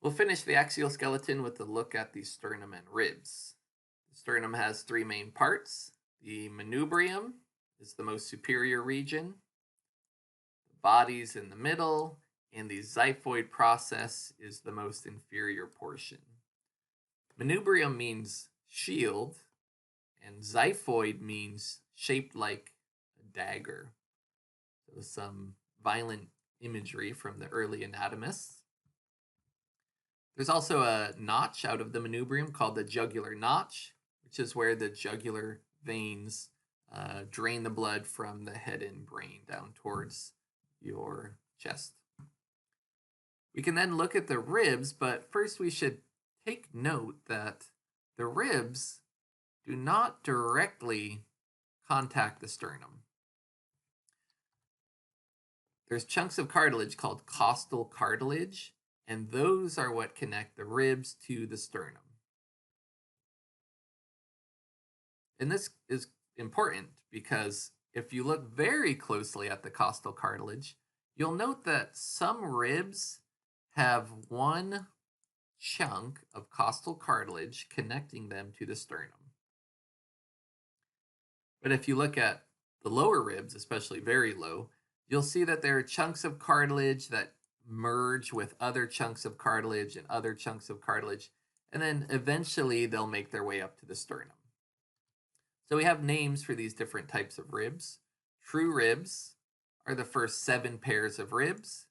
We'll finish the axial skeleton with a look at the sternum and ribs. The sternum has three main parts. The manubrium is the most superior region, the body's in the middle, and the xiphoid process is the most inferior portion. Manubrium means shield, and xiphoid means shaped like a dagger. So, some violent imagery from the early anatomists. There's also a notch out of the manubrium called the jugular notch, which is where the jugular veins drain the blood from the head and brain down towards your chest. We can then look at the ribs, but first we should take note that the ribs do not directly contact the sternum. There's chunks of cartilage called costal cartilage, and those are what connect the ribs to the sternum. And this is important because if you look very closely at the costal cartilage, you'll note that some ribs have one chunk of costal cartilage connecting them to the sternum. But if you look at the lower ribs, especially very low, you'll see that there are chunks of cartilage that merge with other chunks of cartilage and other chunks of cartilage, and then eventually they'll make their way up to the sternum. So we have names for these different types of ribs. True ribs are the first 7 pairs of ribs,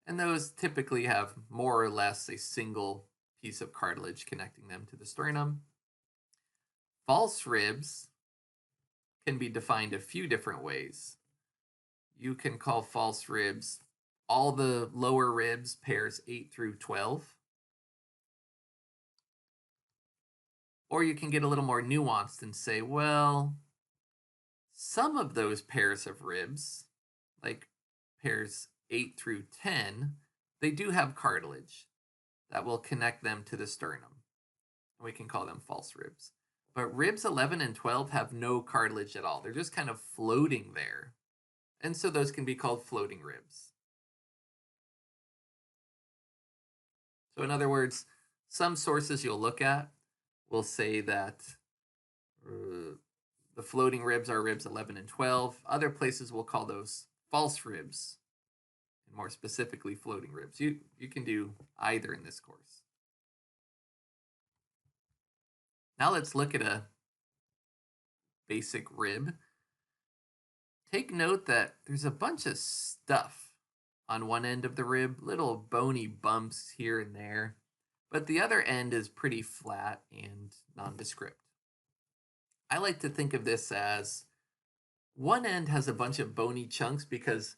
and those typically have more or less a single piece of cartilage connecting them to the sternum. False ribs can be defined a few different ways. You can call false ribs all the lower ribs, pairs 8 through 12. Or you can get a little more nuanced and say, well, some of those pairs of ribs, like pairs 8 through 10, they do have cartilage that will connect them to the sternum. We can call them false ribs. But ribs 11 and 12 have no cartilage at all. They're just kind of floating there. And so those can be called floating ribs. So in other words, some sources you'll look at will say that the floating ribs are ribs 11 and 12. Other places will call those false ribs, and more specifically, floating ribs. You can do either in this course. Now let's look at a basic rib. Take note that there's a bunch of stuff on one end of the rib, little bony bumps here and there, but the other end is pretty flat and nondescript. I like to think of this as one end has a bunch of bony chunks because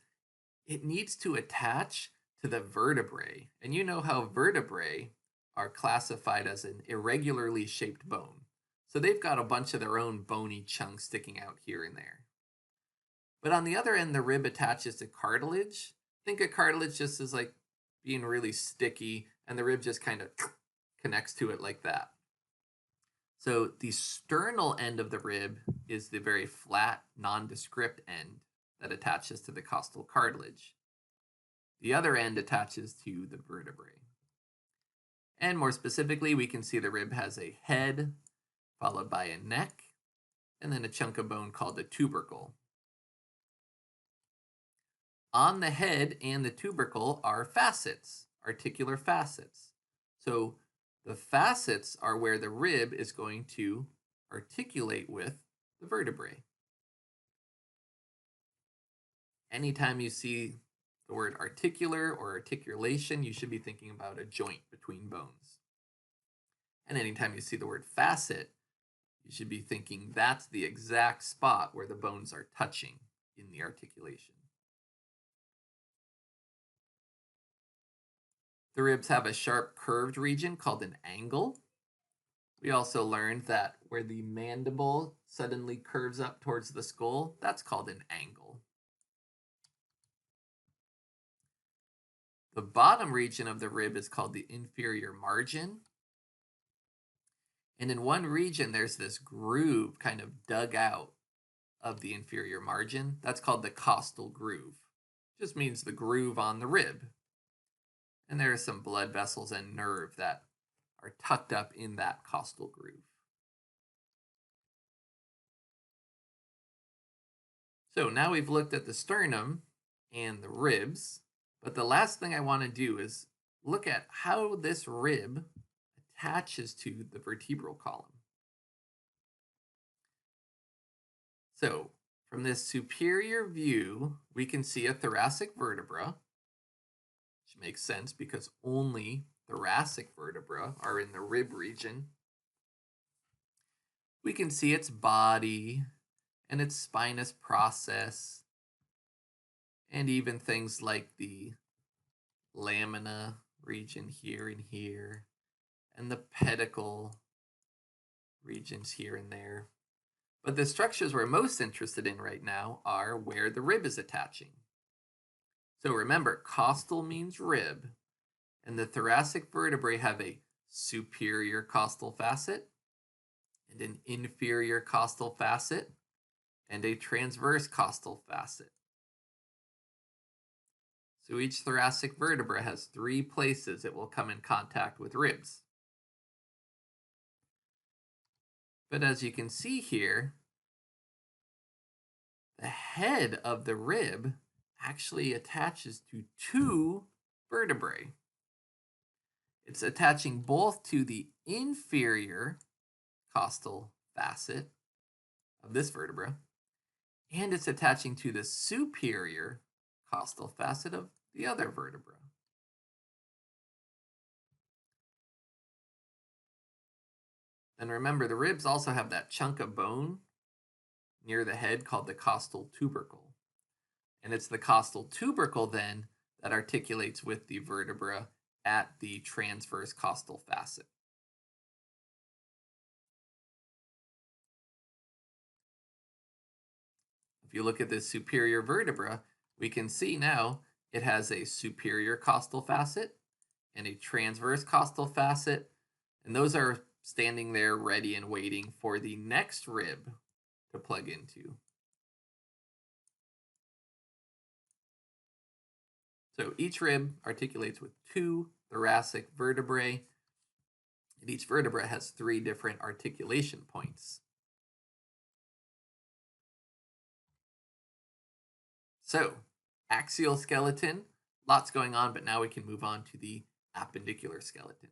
it needs to attach to the vertebrae. And you know how vertebrae are classified as an irregularly shaped bone. So they've got a bunch of their own bony chunks sticking out here and there. But on the other end, the rib attaches to cartilage. Think of cartilage just as like being really sticky, and the rib just kind of connects to it like that. So the sternal end of the rib is the very flat, nondescript end that attaches to the costal cartilage. The other end attaches to the vertebrae. And more specifically, we can see the rib has a head, followed by a neck, and then a chunk of bone called the tubercle. On the head and the tubercle are facets, articular facets. So the facets are where the rib is going to articulate with the vertebrae. Anytime you see the word articular or articulation, you should be thinking about a joint between bones. And anytime you see the word facet, you should be thinking that's the exact spot where the bones are touching in the articulation. The ribs have a sharp curved region called an angle. We also learned that where the mandible suddenly curves up towards the skull, that's called an angle. The bottom region of the rib is called the inferior margin. And in one region, there's this groove kind of dug out of the inferior margin. That's called the costal groove. Just means the groove on the rib. And there are some blood vessels and nerve that are tucked up in that costal groove. So now we've looked at the sternum and the ribs, but the last thing I want to do is look at how this rib attaches to the vertebral column. So from this superior view, we can see a thoracic vertebra, which makes sense because only thoracic vertebrae are in the rib region. We can see its body and its spinous process, and even things like the lamina region here and here, and the pedicle regions here and there. But the structures we're most interested in right now are where the rib is attaching. So remember, costal means rib, and the thoracic vertebrae have a superior costal facet, and an inferior costal facet, and a transverse costal facet. So each thoracic vertebra has 3 places it will come in contact with ribs. But as you can see here, the head of the rib actually attaches to 2 vertebrae. It's attaching both to the inferior costal facet of this vertebra, and it's attaching to the superior costal facet of the other vertebra. And remember, the ribs also have that chunk of bone near the head called the costal tubercle. And it's the costal tubercle then that articulates with the vertebra at the transverse costal facet. If you look at this superior vertebra, we can see now it has a superior costal facet and a transverse costal facet, and those are standing there ready and waiting for the next rib to plug into. So each rib articulates with 2 thoracic vertebrae, and each vertebra has 3 different articulation points. So, axial skeleton, lots going on, but now we can move on to the appendicular skeleton.